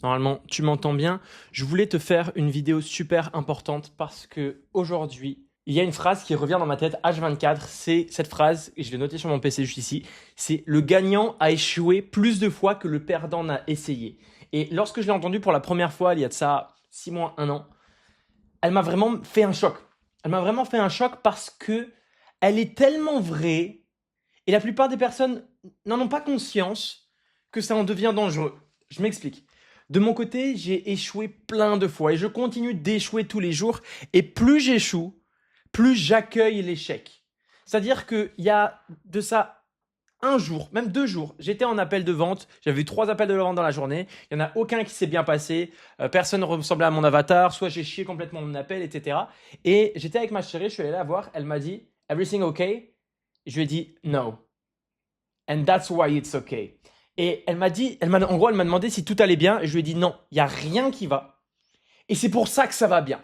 Normalement, tu m'entends bien. Je voulais te faire une vidéo super importante parce que aujourd'hui, il y a une phrase qui revient dans ma tête H24. C'est cette phrase, et je l'ai notée sur mon PC juste ici. C'est le gagnant a échoué plus de fois que le perdant n'a essayé. Et lorsque je l'ai entendue pour la première fois, il y a de ça 6 mois, 1 an, elle m'a vraiment fait un choc. Elle m'a vraiment fait un choc parce que elle est tellement vraie et la plupart des personnes n'en ont pas conscience que ça en devient dangereux. Je m'explique. De mon côté, j'ai échoué plein de fois et je continue d'échouer tous les jours. Et plus j'échoue, plus j'accueille l'échec. C'est-à-dire qu'il y a de ça un jour, même 2 jours, j'étais en appel de vente. J'avais eu 3 appels de vente dans la journée. Il n'y en a aucun qui s'est bien passé. Personne ne ressemblait à mon avatar. Soit j'ai chié complètement mon appel, etc. Et j'étais avec ma chérie, je suis allé la voir. Elle m'a dit Everything okay? Je lui ai dit No. And that's why it's okay. Et elle m'a dit, en gros, elle m'a demandé si tout allait bien. Et je lui ai dit non, il n'y a rien qui va. Et c'est pour ça que ça va bien.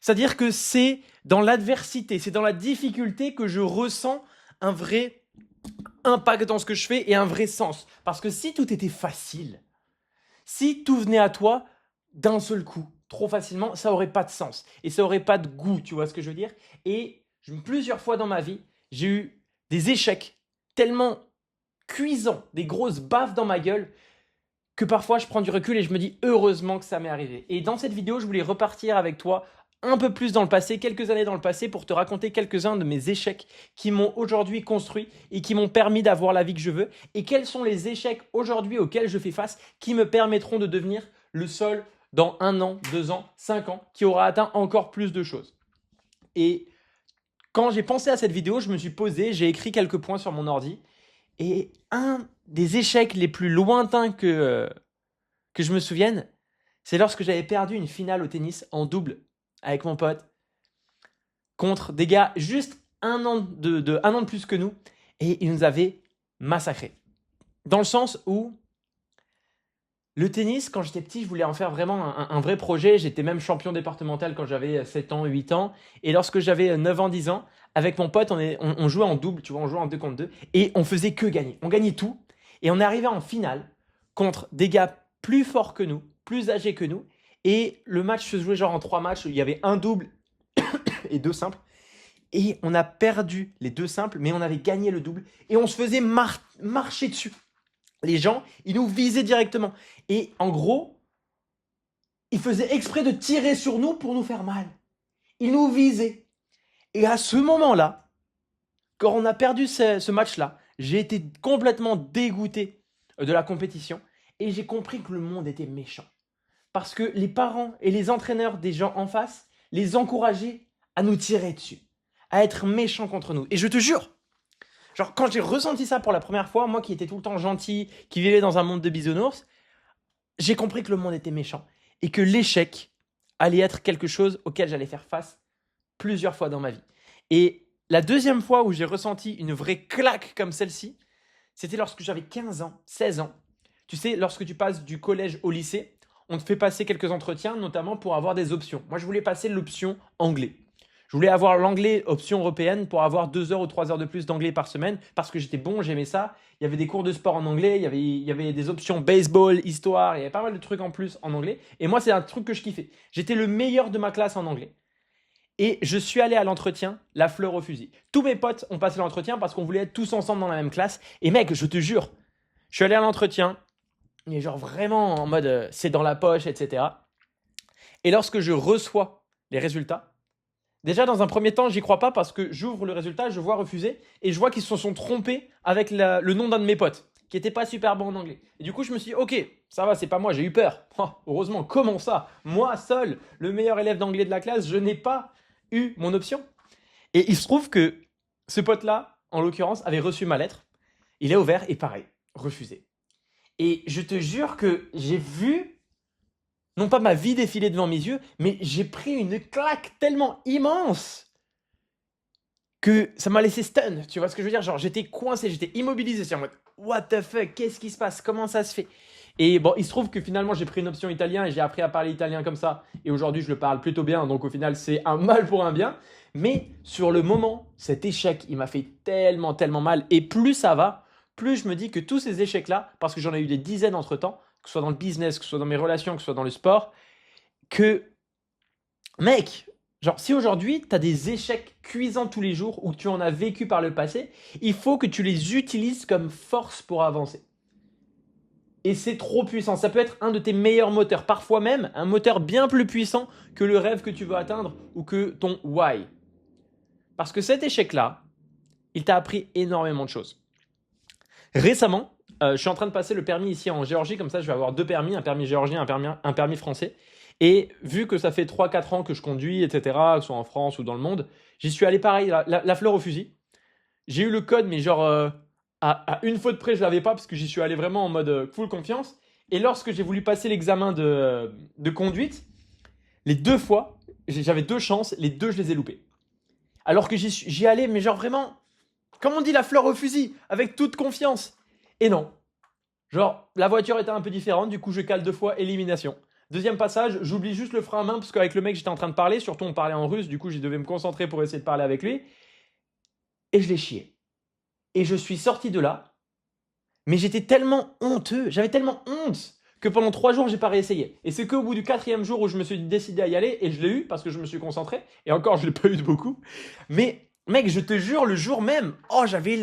C'est-à-dire que c'est dans l'adversité, c'est dans la difficulté que je ressens un vrai impact dans ce que je fais et un vrai sens. Parce que si tout était facile, si tout venait à toi d'un seul coup, trop facilement, ça aurait pas de sens. Et ça aurait pas de goût, tu vois ce que je veux dire? Et plusieurs fois dans ma vie, j'ai eu des échecs tellement cuisants, des grosses baffes dans ma gueule, que parfois je prends du recul et je me dis heureusement que ça m'est arrivé. Et dans cette vidéo, je voulais repartir avec toi un peu plus dans le passé, quelques années dans le passé, pour te raconter quelques-uns de mes échecs qui m'ont aujourd'hui construit et qui m'ont permis d'avoir la vie que je veux. Et quels sont les échecs aujourd'hui auxquels je fais face qui me permettront de devenir le seul dans 1 an, 2 ans, 5 ans, qui aura atteint encore plus de choses. Et quand j'ai pensé à cette vidéo, je me suis posé, j'ai écrit quelques points sur mon ordi. Et un des échecs les plus lointains que je me souvienne, c'est lorsque j'avais perdu une finale au tennis en double avec mon pote contre des gars juste 1 an de plus que nous et ils nous avaient massacrés. Dans le sens où le tennis, quand j'étais petit, je voulais en faire vraiment un vrai projet. J'étais même champion départemental quand j'avais 7 ans, 8 ans. Et lorsque j'avais 9 ans, 10 ans, avec mon pote, on jouait en double, tu vois, on jouait en 2 contre 2. Et on faisait que gagner. On gagnait tout. Et on est arrivé en finale contre des gars plus forts que nous, plus âgés que nous. Et le match se jouait genre en 3 matchs. Il y avait un double et 2 simples. Et on a perdu les 2 simples, mais on avait gagné le double. Et on se faisait marcher dessus. Les gens, ils nous visaient directement. Et en gros, ils faisaient exprès de tirer sur nous pour nous faire mal. Ils nous visaient. Et à ce moment-là, quand on a perdu ce match-là, j'ai été complètement dégoûté de la compétition et j'ai compris que le monde était méchant. Parce que les parents et les entraîneurs des gens en face les encourageaient à nous tirer dessus, à être méchants contre nous. Et je te jure, genre, quand j'ai ressenti ça pour la première fois, moi qui étais tout le temps gentil, qui vivais dans un monde de bisounours, j'ai compris que le monde était méchant et que l'échec allait être quelque chose auquel j'allais faire face plusieurs fois dans ma vie. Et la deuxième fois où j'ai ressenti une vraie claque comme celle-ci, c'était lorsque j'avais 15 ans, 16 ans. Tu sais, lorsque tu passes du collège au lycée, on te fait passer quelques entretiens, notamment pour avoir des options. Moi, je voulais passer l'option anglais. Je voulais avoir l'anglais option européenne pour avoir 2 heures ou 3 heures de plus d'anglais par semaine parce que j'étais bon, j'aimais ça. Il y avait des cours de sport en anglais, il y avait des options baseball, histoire, il y avait pas mal de trucs en plus en anglais. Et moi, c'est un truc que je kiffais. J'étais le meilleur de ma classe en anglais. Et je suis allé à l'entretien, la fleur au fusil. Tous mes potes ont passé l'entretien parce qu'on voulait être tous ensemble dans la même classe. Et mec, je te jure, je suis allé à l'entretien, mais genre vraiment en mode c'est dans la poche, etc. Et lorsque je reçois les résultats, déjà, dans un premier temps, j'y crois pas parce que j'ouvre le résultat, je vois refuser et je vois qu'ils se sont trompés avec le nom d'un de mes potes qui était pas super bon en anglais. Et du coup, je me suis dit, ok, ça va, c'est pas moi, j'ai eu peur. Oh, heureusement, comment ça? Moi seul, le meilleur élève d'anglais de la classe, je n'ai pas eu mon option. Et il se trouve que ce pote-là, en l'occurrence, avait reçu ma lettre. Il a ouvert et pareil, refusé. Et je te jure que j'ai vu non pas ma vie défiler devant mes yeux, mais j'ai pris une claque tellement immense que ça m'a laissé stun. Tu vois ce que je veux dire? Genre, j'étais coincé, j'étais immobilisé. C'est en mode, what the fuck? Qu'est-ce qui se passe? Comment ça se fait? Et bon, il se trouve que finalement, j'ai pris une option italien et j'ai appris à parler italien comme ça. Et aujourd'hui, je le parle plutôt bien. Donc, au final, c'est un mal pour un bien. Mais sur le moment, cet échec, il m'a fait tellement, tellement mal. Et plus ça va, plus je me dis que tous ces échecs-là, parce que j'en ai eu des dizaines entre-temps, que ce soit dans le business, que ce soit dans mes relations, que ce soit dans le sport, que, mec, genre, si aujourd'hui, tu as des échecs cuisants tous les jours ou que tu en as vécu par le passé, il faut que tu les utilises comme force pour avancer. Et c'est trop puissant. Ça peut être un de tes meilleurs moteurs. Parfois même, un moteur bien plus puissant que le rêve que tu veux atteindre ou que ton why. Parce que cet échec-là, il t'a appris énormément de choses. Récemment, je suis en train de passer le permis ici en Géorgie. Comme ça, je vais avoir 2 permis, un permis géorgien, un permis français. Et vu que ça fait 3-4 ans que je conduis, etc., que ce soit en France ou dans le monde, j'y suis allé pareil, la fleur au fusil. J'ai eu le code, mais genre à une faute près, je l'avais pas parce que j'y suis allé vraiment en mode full confiance. Et lorsque j'ai voulu passer l'examen de conduite, les 2 fois, j'avais 2 chances, les 2, je les ai loupées. Alors que j'y allais, mais genre vraiment, comme on dit, la fleur au fusil, avec toute confiance. Et non. Genre, la voiture était un peu différente, du coup, je cale 2 fois, élimination. Deuxième passage, j'oublie juste le frein à main parce qu'avec le mec, j'étais en train de parler, surtout on parlait en russe, du coup, je devais me concentrer pour essayer de parler avec lui. Et je l'ai chié. Et je suis sorti de là, mais j'étais tellement honteux, j'avais tellement honte que pendant 3 jours, j'ai pas réessayé. Et c'est qu'au bout du 4e jour où je me suis décidé à y aller, et je l'ai eu parce que je me suis concentré, et encore, je l'ai pas eu de beaucoup. Mais mec, je te jure, le jour même, oh, j'avais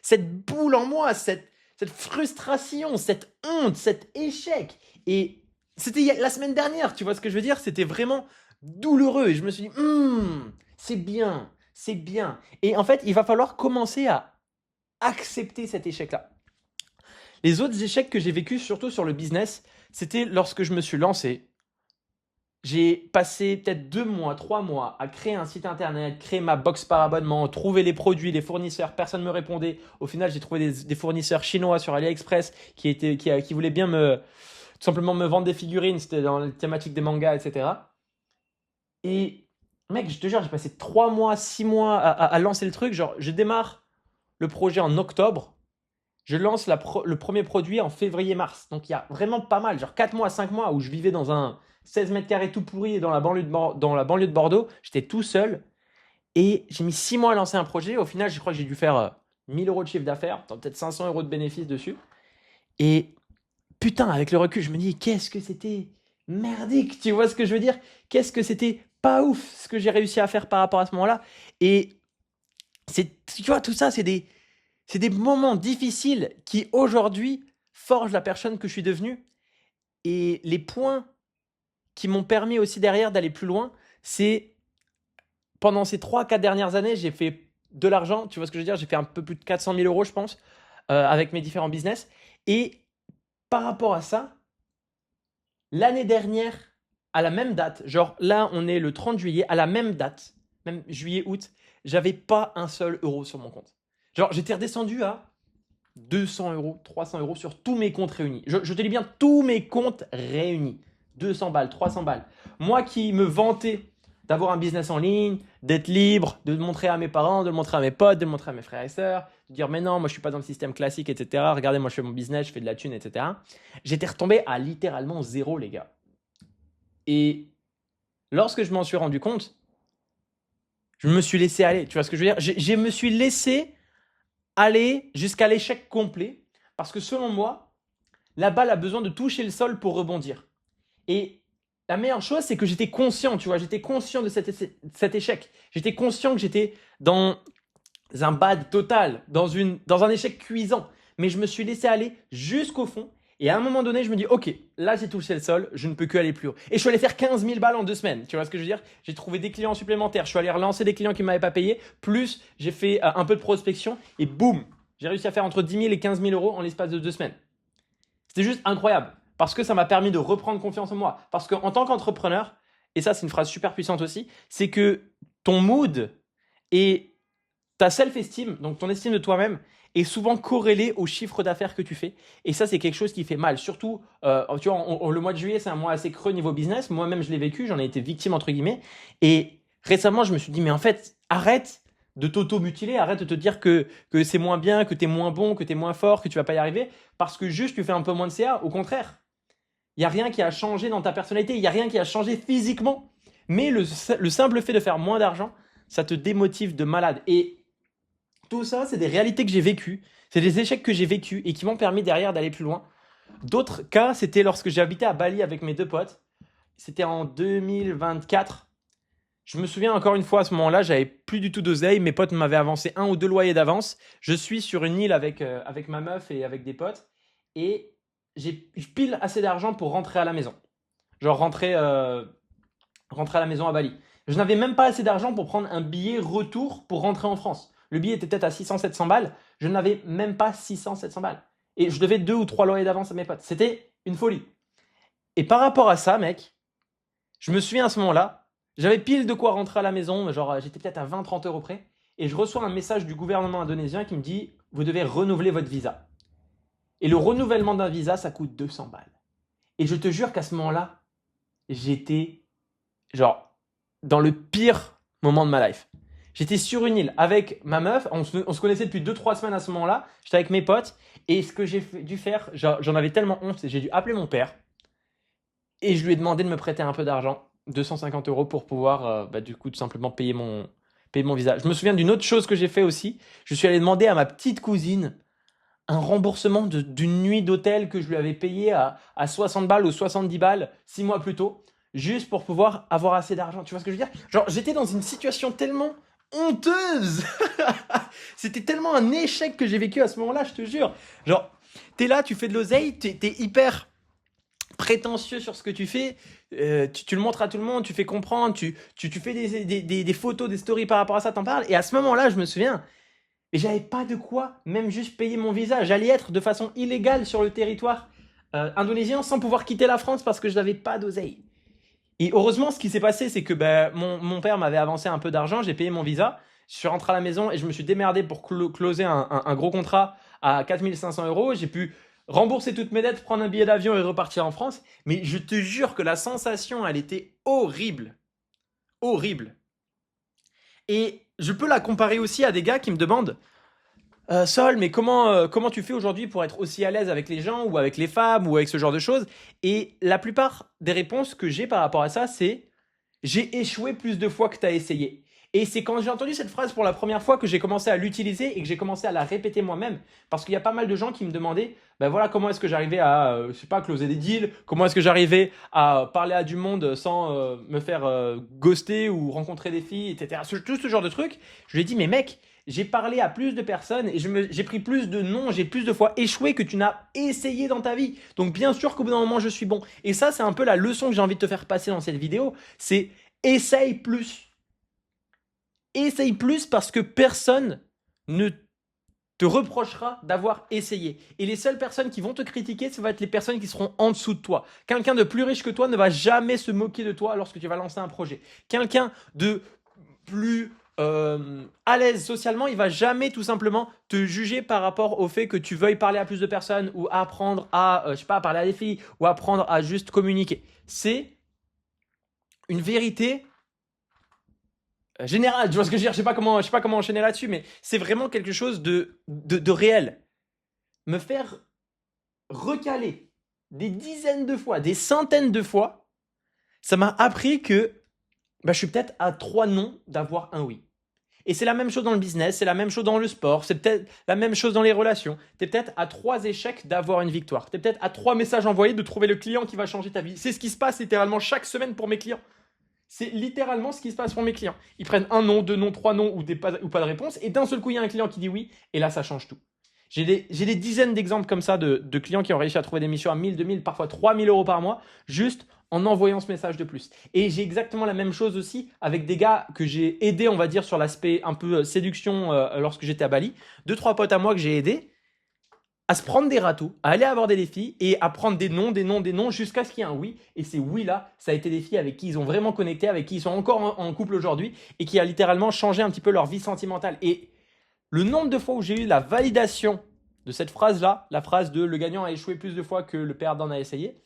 cette boule en moi, cette frustration, cette honte, cet échec. Et c'était la semaine dernière, tu vois ce que je veux dire? C'était vraiment douloureux. Et je me suis dit, c'est bien, c'est bien. Et en fait, il va falloir commencer à accepter cet échec-là. Les autres échecs que j'ai vécus, surtout sur le business, c'était lorsque je me suis lancé. J'ai passé peut-être 2 mois, 3 mois à créer un site internet, créer ma box par abonnement, trouver les produits, les fournisseurs, personne ne me répondait. Au final, j'ai trouvé des fournisseurs chinois sur AliExpress qui voulaient bien tout simplement me vendre des figurines, c'était dans la thématique des mangas, etc. Et mec, je te jure, j'ai passé 3 mois, 6 mois à lancer le truc. Genre, je démarre le projet en octobre. Je lance le premier produit en février-mars. Donc, il y a vraiment pas mal, genre 4 mois, 5 mois où je vivais dans un 16 mètres carrés tout pourri dans la banlieue de Bordeaux. J'étais tout seul et j'ai mis 6 mois à lancer un projet. Au final, je crois que j'ai dû faire 1000 euros de chiffre d'affaires, peut-être 500 euros de bénéfices dessus. Et putain, avec le recul, je me dis, qu'est-ce que c'était merdique, tu vois ce que je veux dire? Qu'est-ce que c'était pas ouf ce que j'ai réussi à faire par rapport à ce moment-là. Et tu vois, tout ça, c'est des moments difficiles qui aujourd'hui forgent la personne que je suis devenue. Et les points qui m'ont permis aussi derrière d'aller plus loin, c'est pendant ces 3-4 dernières années, j'ai fait de l'argent, tu vois ce que je veux dire? J'ai fait un peu plus de 400 000 euros, je pense, avec mes différents business. Et par rapport à ça, l'année dernière, à la même date, genre là, on est le 30 juillet, à la même date, même juillet-août, j'avais pas un seul euro sur mon compte. Genre, j'étais redescendu à 200 euros, 300 euros sur tous mes comptes réunis. Je te dis bien tous mes comptes réunis. 200 balles, 300 balles. Moi qui me vantais d'avoir un business en ligne, d'être libre, de le montrer à mes parents, de le montrer à mes potes, de le montrer à mes frères et sœurs, de dire mais non, moi je suis pas dans le système classique, etc. Regardez, moi je fais mon business, je fais de la thune, etc. J'étais retombé à littéralement zéro, les gars. Et lorsque je m'en suis rendu compte, je me suis laissé aller. Tu vois ce que je veux dire? Je me suis laissé aller jusqu'à l'échec complet parce que selon moi, la balle a besoin de toucher le sol pour rebondir. Et la meilleure chose, c'est que j'étais conscient, tu vois, j'étais conscient de cet échec. J'étais conscient que j'étais dans un bad total, dans un échec cuisant. Mais je me suis laissé aller jusqu'au fond. Et à un moment donné, je me dis, ok, là j'ai touché le sol, je ne peux que aller plus haut. Et je suis allé faire 15 000 balles en 2 semaines. Tu vois ce que je veux dire? J'ai trouvé des clients supplémentaires. Je suis allé relancer des clients qui ne m'avaient pas payé. Plus, j'ai fait un peu de prospection. Et boum, j'ai réussi à faire entre 10 000 et 15 000 euros en l'espace de 2 semaines. C'était juste incroyable. Parce que ça m'a permis de reprendre confiance en moi. Parce qu'en tant qu'entrepreneur, et ça c'est une phrase super puissante aussi, c'est que ton mood et ta self-esteem, donc ton estime de toi-même, est souvent corrélée au chiffre d'affaires que tu fais. Et ça, c'est quelque chose qui fait mal. Surtout, tu vois, le mois de juillet, c'est un mois assez creux niveau business. Moi-même, je l'ai vécu, j'en ai été victime, entre guillemets. Et récemment, je me suis dit, mais en fait, arrête de t'auto-mutiler, arrête de te dire que c'est moins bien, que tu es moins bon, que tu es moins fort, que tu vas pas y arriver, parce que juste tu fais un peu moins de CA. Au contraire, il n'y a rien qui a changé dans ta personnalité, il n'y a rien qui a changé physiquement. Mais le simple fait de faire moins d'argent, ça te démotive de malade. Et tout ça, c'est des réalités que j'ai vécues, c'est des échecs que j'ai vécus et qui m'ont permis derrière d'aller plus loin. D'autres cas, c'était lorsque j'habitais à Bali avec mes deux potes. C'était en 2024. Je me souviens encore une fois à ce moment-là, j'avais plus du tout d'oseille. Mes potes m'avaient avancé 1 ou 2 loyers d'avance. Je suis sur une île avec ma meuf et avec des potes. Et j'ai pile assez d'argent pour rentrer à la maison. Genre rentrer à la maison à Bali. Je n'avais même pas assez d'argent pour prendre un billet retour pour rentrer en France. Le billet était peut-être à 600-700 balles. Je n'avais même pas 600-700 balles. Et je devais 2 ou 3 loyers d'avance à mes potes. C'était une folie. Et par rapport à ça, mec, je me souviens à ce moment-là, j'avais pile de quoi rentrer à la maison. Genre, j'étais peut-être à 20-30 euros près. Et je reçois un message du gouvernement indonésien qui me dit: vous devez renouveler votre visa. Et le renouvellement d'un visa, ça coûte 200 balles. Et je te jure qu'à ce moment-là, j'étais genre dans le pire moment de ma life. J'étais sur une île avec ma meuf, on se connaissait depuis 2-3 semaines à ce moment-là, j'étais avec mes potes, et ce que j'ai dû faire, j'en avais tellement honte, j'ai dû appeler mon père, et je lui ai demandé de me prêter un peu d'argent, 250 euros, pour pouvoir du coup tout simplement payer mon visa. Je me souviens d'une autre chose que j'ai fait aussi, je suis allé demander à ma petite cousine un remboursement d'une nuit d'hôtel que je lui avais payé à 60 balles ou 70 balles 6 mois plus tôt, juste pour pouvoir avoir assez d'argent. Tu vois ce que je veux dire? Genre, j'étais dans une situation tellement honteuse. C'était tellement un échec que j'ai vécu à ce moment-là, je te jure. Genre, t'es là, tu fais de l'oseille, t'es hyper prétentieux sur ce que tu fais, tu le montres à tout le monde, tu fais comprendre, tu fais des photos, des stories par rapport à ça, t'en parles. Et à ce moment-là, je me souviens, et j'avais pas de quoi même juste payer mon visa. J'allais être de façon illégale sur le territoire indonésien sans pouvoir quitter la France parce que je n'avais pas d'oseille. Et heureusement, ce qui s'est passé, c'est que mon père m'avait avancé un peu d'argent, j'ai payé mon visa, je suis rentré à la maison et je me suis démerdé pour closer un gros contrat à 4500 euros. J'ai pu rembourser toutes mes dettes, prendre un billet d'avion et repartir en France. Mais je te jure que la sensation, elle était horrible. Horrible. Et je peux la comparer aussi à des gars qui me demandent: Sol, mais comment tu fais aujourd'hui pour être aussi à l'aise avec les gens ou avec les femmes ou avec ce genre de choses? Et la plupart des réponses que j'ai par rapport à ça, c'est: j'ai échoué plus de fois que tu as essayé. Et c'est quand j'ai entendu cette phrase pour la première fois que j'ai commencé à l'utiliser et que j'ai commencé à la répéter moi-même. Parce qu'il y a pas mal de gens qui me demandaient, ben voilà, comment est-ce que j'arrivais à, je sais pas, closer des deals, comment est-ce que j'arrivais à parler à du monde sans me faire ghoster ou rencontrer des filles, etc. Tout ce genre de trucs. Je lui ai dit: mais mec, j'ai parlé à plus de personnes et j'ai pris plus de noms, j'ai plus de fois échoué que tu n'as essayé dans ta vie. Donc bien sûr qu'au bout d'un moment, je suis bon. Et ça, c'est un peu la leçon que j'ai envie de te faire passer dans cette vidéo. C'est: essaye plus. Essaye plus parce que personne ne te reprochera d'avoir essayé. Et les seules personnes qui vont te critiquer, ça va être les personnes qui seront en dessous de toi. Quelqu'un de plus riche que toi ne va jamais se moquer de toi lorsque tu vas lancer un projet. Quelqu'un de plus à l'aise socialement, il va jamais tout simplement te juger par rapport au fait que tu veuilles parler à plus de personnes ou apprendre à, je sais pas, parler à des filles ou apprendre à juste communiquer. C'est une vérité générale. Tu vois ce que je veux dire? Je sais pas comment enchaîner là-dessus, mais c'est vraiment quelque chose de réel. Me faire recaler des dizaines de fois, des centaines de fois, ça m'a appris que je suis peut-être à 3 non d'avoir un oui. Et c'est la même chose dans le business, c'est la même chose dans le sport, c'est peut-être la même chose dans les relations. Tu es peut-être à 3 échecs d'avoir une victoire. Tu es peut-être à 3 messages envoyés de trouver le client qui va changer ta vie. C'est ce qui se passe littéralement chaque semaine pour mes clients. C'est littéralement ce qui se passe pour mes clients. Ils prennent 1 non, 2 non, 3 non ou pas de réponse, et d'un seul coup, il y a un client qui dit oui, et là, ça change tout. J'ai des dizaines d'exemples comme ça de clients qui ont réussi à trouver des missions à 1000, 2000, parfois 3000 euros par mois, juste en envoyant ce message de plus. Et j'ai exactement la même chose aussi avec des gars que j'ai aidés, on va dire, sur l'aspect un peu séduction lorsque j'étais à Bali. 2-3 potes à moi que j'ai aidés à se prendre des râteaux, à aller aborder des filles et à prendre des noms, des noms, des noms jusqu'à ce qu'il y ait un oui. Et ces oui-là, ça a été des filles avec qui ils ont vraiment connecté, avec qui ils sont encore en couple aujourd'hui et qui a littéralement changé un petit peu leur vie sentimentale. Et le nombre de fois où j'ai eu la validation de cette phrase-là, la phrase de le gagnant a échoué plus de fois que le perdant a essayé,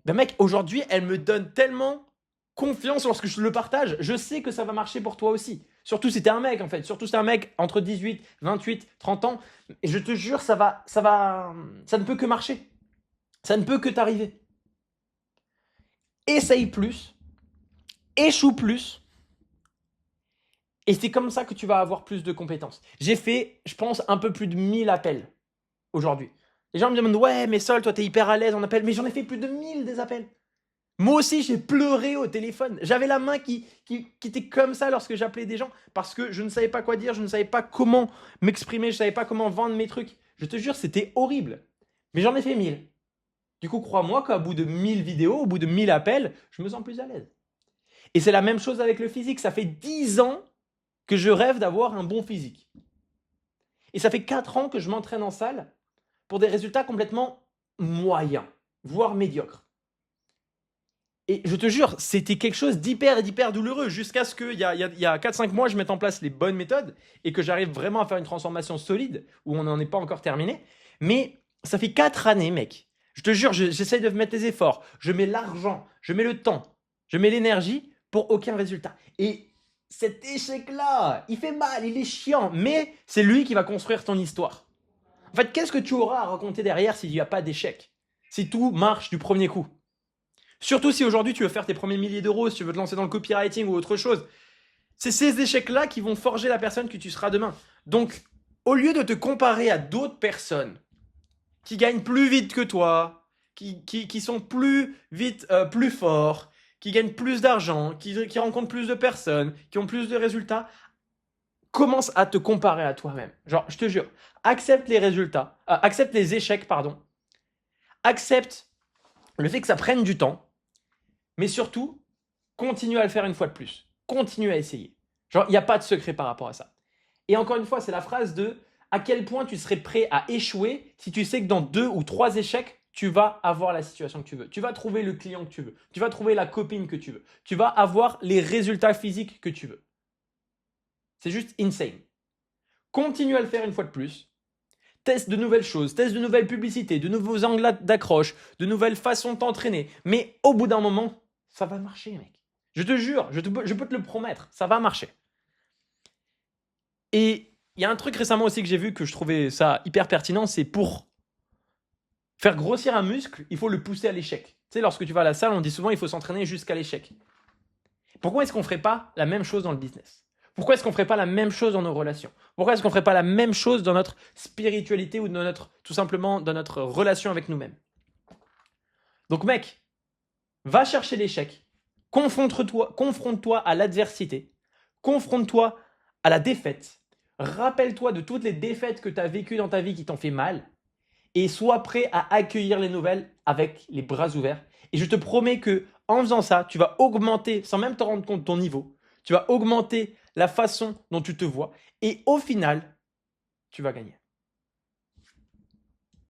ben mec, aujourd'hui, elle me donne tellement confiance lorsque je le partage. Je sais que ça va marcher pour toi aussi. Surtout si t'es un mec, en fait. Surtout si t'es un mec entre 18, 28, 30 ans. Et je te jure, ça ne peut que marcher. Ça ne peut que t'arriver. Essaye plus. Échoue plus. Et c'est comme ça que tu vas avoir plus de compétences. J'ai fait, je pense, un peu plus de 1000 appels aujourd'hui. Les gens me demandent, ouais, mais Sol, toi, t'es hyper à l'aise en appel. Mais j'en ai fait plus de 1000 des appels. Moi aussi, j'ai pleuré au téléphone. J'avais la main qui était comme ça lorsque j'appelais des gens parce que je ne savais pas quoi dire, je ne savais pas comment m'exprimer, je ne savais pas comment vendre mes trucs. Je te jure, c'était horrible. Mais j'en ai fait 1000. Du coup, crois-moi qu'au bout de 1000 vidéos, au bout de 1000 appels, je me sens plus à l'aise. Et c'est la même chose avec le physique. Ça fait 10 ans que je rêve d'avoir un bon physique. Et ça fait 4 ans que je m'entraîne en salle pour des résultats complètement moyens, voire médiocres. Et je te jure, c'était quelque chose d'hyper douloureux jusqu'à ce qu'il y a 4-5 mois, je mette en place les bonnes méthodes et que j'arrive vraiment à faire une transformation solide où on n'en est pas encore terminé. Mais ça fait 4 années, mec. Je te jure, j'essaye de mettre les efforts. Je mets l'argent, je mets le temps, je mets l'énergie pour aucun résultat. Et cet échec-là, il fait mal, il est chiant, mais c'est lui qui va construire ton histoire. En fait, qu'est-ce que tu auras à raconter derrière s'il n'y a pas d'échec? Si tout marche du premier coup? Surtout si aujourd'hui tu veux faire tes premiers milliers d'euros, si tu veux te lancer dans le copywriting ou autre chose. C'est ces échecs-là qui vont forger la personne que tu seras demain. Donc, au lieu de te comparer à d'autres personnes qui gagnent plus vite que toi, qui sont plus vite, plus forts, qui gagnent plus d'argent, qui rencontrent plus de personnes, qui ont plus de résultats, commence à te comparer à toi-même. Genre, je te jure, accepte les résultats, accepte les échecs, pardon. Accepte le fait que ça prenne du temps. Mais surtout, continue à le faire une fois de plus. Continue à essayer. Genre, il n'y a pas de secret par rapport à ça. Et encore une fois, c'est la phrase de à quel point tu serais prêt à échouer si tu sais que dans 2 ou 3 échecs, tu vas avoir la situation que tu veux. Tu vas trouver le client que tu veux. Tu vas trouver la copine que tu veux. Tu vas avoir les résultats physiques que tu veux. C'est juste insane. Continue à le faire une fois de plus. Teste de nouvelles choses, teste de nouvelles publicités, de nouveaux angles d'accroche, de nouvelles façons de t'entraîner. Mais au bout d'un moment, ça va marcher, mec. Je te jure, je peux te le promettre, ça va marcher. Et il y a un truc récemment aussi que j'ai vu que je trouvais ça hyper pertinent, c'est pour faire grossir un muscle, il faut le pousser à l'échec. Tu sais, lorsque tu vas à la salle, on dit souvent il faut s'entraîner jusqu'à l'échec. Pourquoi est-ce qu'on ne ferait pas la même chose dans le business? Pourquoi est-ce qu'on ne ferait pas la même chose dans nos relations? Pourquoi est-ce qu'on ne ferait pas la même chose dans notre spiritualité ou tout simplement dans notre relation avec nous-mêmes? Donc mec, va chercher l'échec, confronte-toi à l'adversité, confronte-toi à la défaite, rappelle-toi de toutes les défaites que tu as vécues dans ta vie qui t'ont fait mal et sois prêt à accueillir les nouvelles avec les bras ouverts. Et je te promets que en faisant ça, tu vas augmenter, sans même te rendre compte, ton niveau. Tu vas augmenter la façon dont tu te vois. Et au final, tu vas gagner.